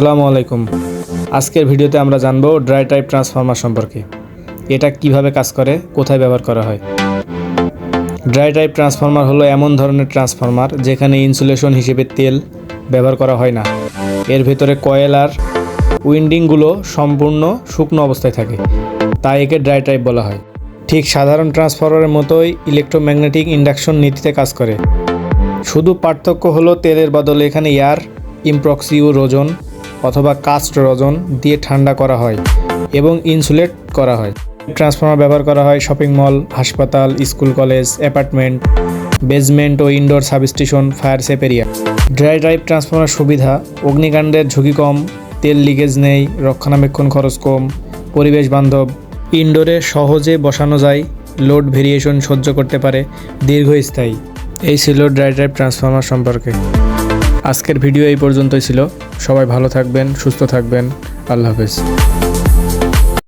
আসসালামু আলাইকুম। আজকের ভিডিওতে আমরা জানবো ড্রাই টাইপ ট্রান্সফরমার সম্পর্কে। এটা কিভাবে কাজ করে, কোথায় ব্যবহার করা হয়। ড্রাই টাইপ ট্রান্সফরমার হলো এমন ধরনের ট্রান্সফরমার যেখানে ইনসুলেশন হিসেবে তেল ব্যবহার করা হয় না। এর ভেতরে কয়েল আর উইন্ডিংগুলো সম্পূর্ণ শুকনো অবস্থায় থাকে, তাই একে ড্রাই টাইপ বলা হয়। ঠিক সাধারণ ট্রান্সফরমারের মতোই ইলেকট্রোম্যাগনেটিক ইন্ডাকশন নীতিতে কাজ করে। শুধু পার্থক্য হলো তেলের বদলে এখানে এয়ার ইমপ্রক্সিউ রোজন অথবা কাস্ট রজন দিয়ে ঠান্ডা করা হয় এবং ইনসুলেট করা হয়। ট্রান্সফরমার ব্যবহার করা হয় শপিং মল, হাসপাতাল, স্কুল, কলেজ, অ্যাপার্টমেন্ট, বেসমেন্ট ও indoor substation, fire safe area. Dry type transformer সুবিধা: অগ্নিকাণ্ডের ঝুঁকি কম, তেল লিকেজ নেই, রক্ষণাবেক্ষণ খরচ কম, পরিবেশ বান্ধব, ইনডোরে সহজে বসানো যায়, লোড ভেরিয়েশন সহ্য করতে পারে, দীর্ঘস্থায়ী। এই ছিল ড্রাই টাইপ ট্রান্সফরমার সম্পর্কে। আজকের ভিডিও এই পর্যন্তই ছিল। সবাই ভালো থাকবেন, সুস্থ থাকবেন। আল্লাহ হাফেজ।